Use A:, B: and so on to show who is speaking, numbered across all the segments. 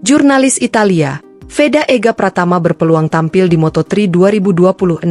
A: Jurnalis Italia, Feda Ega Pratama berpeluang tampil di Moto3 2026.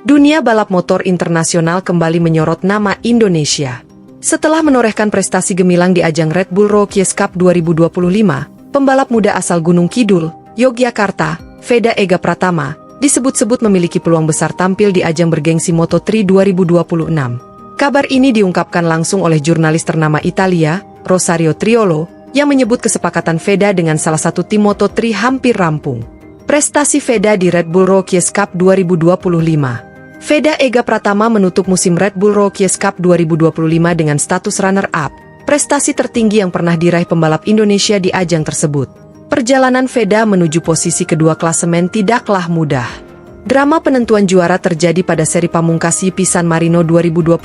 A: Dunia balap motor internasional kembali menyorot nama Indonesia. Setelah menorehkan prestasi gemilang di ajang Red Bull Rookies Cup 2025, pembalap muda asal Gunung Kidul, Yogyakarta, Feda Ega Pratama, disebut-sebut memiliki peluang besar tampil di ajang bergengsi Moto3 2026. Kabar ini diungkapkan langsung oleh jurnalis ternama Italia, Rosario Triolo, yang menyebut kesepakatan Feda dengan salah satu tim Moto3 hampir rampung. Prestasi Feda di Red Bull Rookies Cup 2025. Feda Ega Pratama menutup musim Red Bull Rookies Cup 2025 dengan status runner-up, prestasi tertinggi yang pernah diraih pembalap Indonesia di ajang tersebut. Perjalanan Feda menuju posisi kedua klasemen tidaklah mudah. Drama penentuan juara terjadi pada seri pamungkas San Marino 2025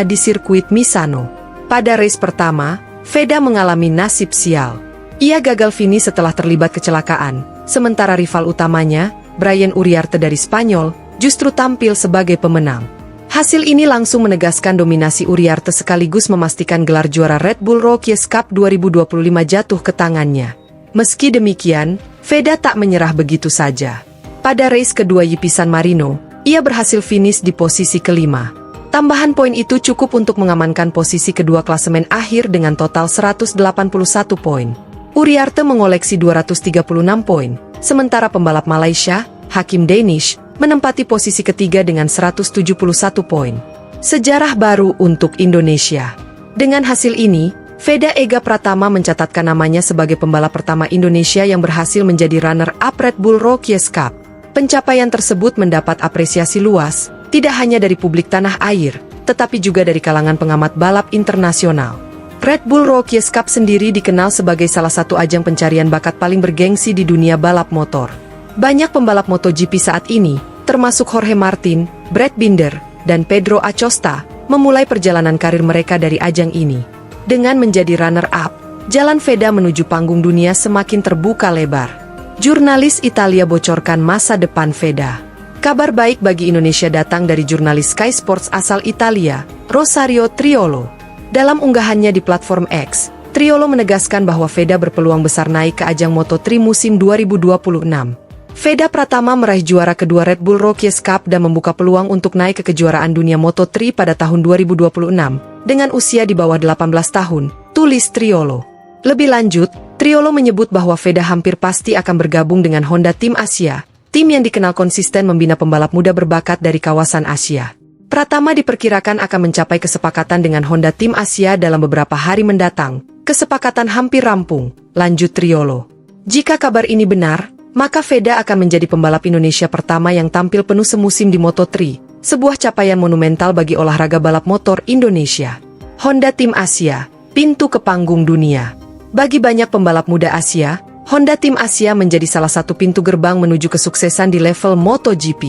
A: di sirkuit Misano. Pada race pertama, Feda mengalami nasib sial. Ia gagal finish setelah terlibat kecelakaan, sementara rival utamanya, Brian Uriarte dari Spanyol, justru tampil sebagai pemenang. Hasil ini langsung menegaskan dominasi Uriarte sekaligus memastikan gelar juara Red Bull Rookies Cup 2025 jatuh ke tangannya. Meski demikian, Feda tak menyerah begitu saja. Pada race kedua San Marino, ia berhasil finish di posisi kelima. Tambahan poin itu cukup untuk mengamankan posisi kedua klasemen akhir dengan total 181 poin. Uriarte mengoleksi 236 poin, sementara pembalap Malaysia, Hakim Danish, menempati posisi ketiga dengan 171 poin. Sejarah baru untuk Indonesia. Dengan hasil ini, Feda Ega Pratama mencatatkan namanya sebagai pembalap pertama Indonesia yang berhasil menjadi runner-up Red Bull Rookies Cup. Pencapaian tersebut mendapat apresiasi luas, tidak hanya dari publik tanah air, tetapi juga dari kalangan pengamat balap internasional. Red Bull Rookies Cup sendiri dikenal sebagai salah satu ajang pencarian bakat paling bergengsi di dunia balap motor. Banyak pembalap MotoGP saat ini, termasuk Jorge Martin, Brad Binder, dan Pedro Acosta, memulai perjalanan karir mereka dari ajang ini. Dengan menjadi runner-up, jalan Feda menuju panggung dunia semakin terbuka lebar. Jurnalis Italia bocorkan masa depan Feda. Kabar baik bagi Indonesia datang dari jurnalis Sky Sports asal Italia, Rosario Triolo. Dalam unggahannya di platform X, Triolo menegaskan bahwa Feda berpeluang besar naik ke ajang Moto3 musim 2026. Feda Pratama meraih juara kedua Red Bull Rookies Cup dan membuka peluang untuk naik ke kejuaraan dunia Moto3 pada tahun 2026, dengan usia di bawah 18 tahun, tulis Triolo. Lebih lanjut, Triolo menyebut bahwa Feda hampir pasti akan bergabung dengan Honda Team Asia, tim yang dikenal konsisten membina pembalap muda berbakat dari kawasan Asia. Pratama diperkirakan akan mencapai kesepakatan dengan Honda Team Asia dalam beberapa hari mendatang. Kesepakatan hampir rampung, lanjut Triolo. Jika kabar ini benar, maka Feda akan menjadi pembalap Indonesia pertama yang tampil penuh semusim di Moto3, sebuah capaian monumental bagi olahraga balap motor Indonesia. Honda Team Asia, pintu ke panggung dunia. Bagi banyak pembalap muda Asia, Honda Team Asia menjadi salah satu pintu gerbang menuju kesuksesan di level MotoGP.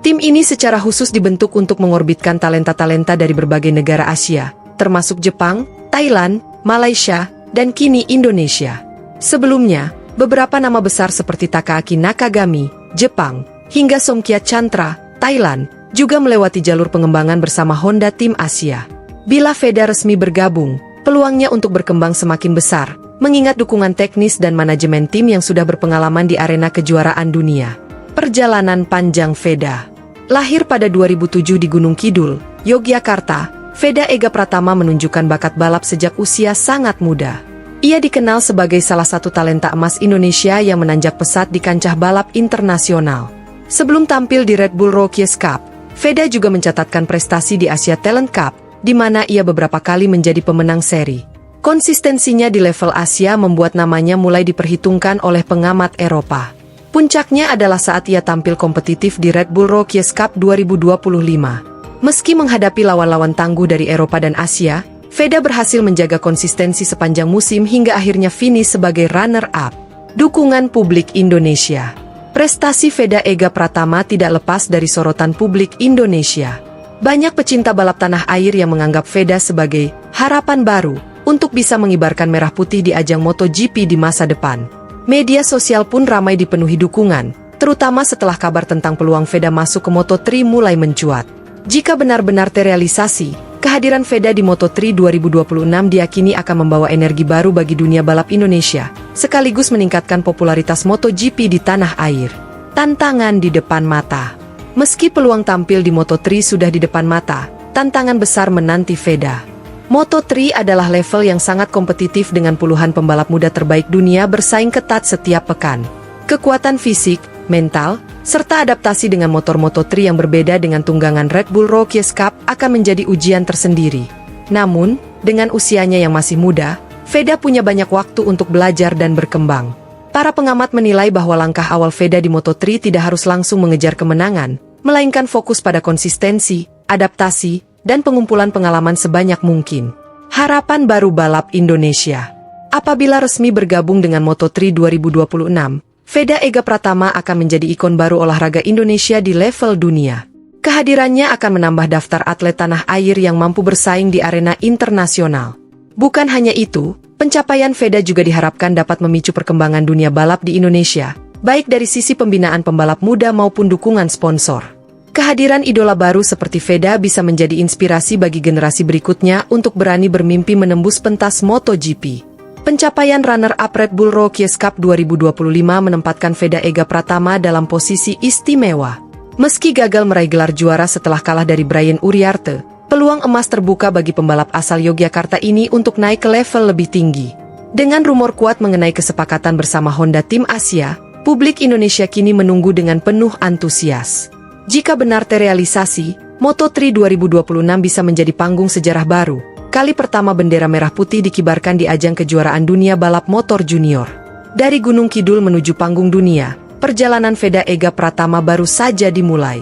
A: Tim ini secara khusus dibentuk untuk mengorbitkan talenta-talenta dari berbagai negara Asia, termasuk Jepang, Thailand, Malaysia, dan kini Indonesia. Sebelumnya, beberapa nama besar seperti Takaaki Nakagami, Jepang, hingga Somkia Chantra, Thailand, juga melewati jalur pengembangan bersama Honda Team Asia. Bila Feda resmi bergabung, peluangnya untuk berkembang semakin besar, mengingat dukungan teknis dan manajemen tim yang sudah berpengalaman di arena kejuaraan dunia. Perjalanan panjang Feda. Lahir pada 2007 di Gunung Kidul, Yogyakarta, Feda Ega Pratama menunjukkan bakat balap sejak usia sangat muda. Ia dikenal sebagai salah satu talenta emas Indonesia yang menanjak pesat di kancah balap internasional. Sebelum tampil di Red Bull Rookies Cup, Feda juga mencatatkan prestasi di Asia Talent Cup, di mana ia beberapa kali menjadi pemenang seri. Konsistensinya di level Asia membuat namanya mulai diperhitungkan oleh pengamat Eropa. Puncaknya adalah saat ia tampil kompetitif di Red Bull Rookies Cup 2025. Meski menghadapi lawan-lawan tangguh dari Eropa dan Asia, Feda berhasil menjaga konsistensi sepanjang musim hingga akhirnya finish sebagai runner-up. Dukungan publik Indonesia. Prestasi Feda Ega Pratama tidak lepas dari sorotan publik Indonesia. Banyak pecinta balap tanah air yang menganggap Feda sebagai harapan baru untuk bisa mengibarkan merah putih di ajang MotoGP di masa depan. Media sosial pun ramai dipenuhi dukungan, terutama setelah kabar tentang peluang Feda masuk ke Moto3 mulai mencuat. Jika benar-benar terrealisasi, Kehadiran Veda di Moto3 2026 diyakini akan membawa energi baru bagi dunia balap Indonesia, sekaligus meningkatkan popularitas MotoGP di tanah air. Tantangan di depan mata. Meski peluang tampil di Moto3 sudah di depan mata, tantangan besar menanti Veda. Moto3 adalah level yang sangat kompetitif dengan puluhan pembalap muda terbaik dunia bersaing ketat setiap pekan. Kekuatan fisik, mental, serta adaptasi dengan motor Moto3 yang berbeda dengan tunggangan Red Bull Rookies Cup akan menjadi ujian tersendiri. Namun, dengan usianya yang masih muda, Veda punya banyak waktu untuk belajar dan berkembang. Para pengamat menilai bahwa langkah awal Veda di Moto3 tidak harus langsung mengejar kemenangan, melainkan fokus pada konsistensi, adaptasi, dan pengumpulan pengalaman sebanyak mungkin. Harapan baru balap Indonesia. Apabila resmi bergabung dengan Moto3 2026, Veda Ega Pratama akan menjadi ikon baru olahraga Indonesia di level dunia. Kehadirannya akan menambah daftar atlet tanah air yang mampu bersaing di arena internasional. Bukan hanya itu, pencapaian Veda juga diharapkan dapat memicu perkembangan dunia balap di Indonesia, baik dari sisi pembinaan pembalap muda maupun dukungan sponsor. Kehadiran idola baru seperti Veda bisa menjadi inspirasi bagi generasi berikutnya untuk berani bermimpi menembus pentas MotoGP. Pencapaian runner-up Red Bull Rookies Cup 2025 menempatkan Veda Ega Pratama dalam posisi istimewa. Meski gagal meraih gelar juara setelah kalah dari Brian Uriarte, peluang emas terbuka bagi pembalap asal Yogyakarta ini untuk naik ke level lebih tinggi. Dengan rumor kuat mengenai kesepakatan bersama Honda Tim Asia, publik Indonesia kini menunggu dengan penuh antusias. Jika benar terrealisasi, Moto3 2026 bisa menjadi panggung sejarah baru. Kali pertama bendera merah putih dikibarkan di ajang kejuaraan dunia balap motor junior. Dari Gunung Kidul menuju panggung dunia, perjalanan Veda Ega Pratama baru saja dimulai.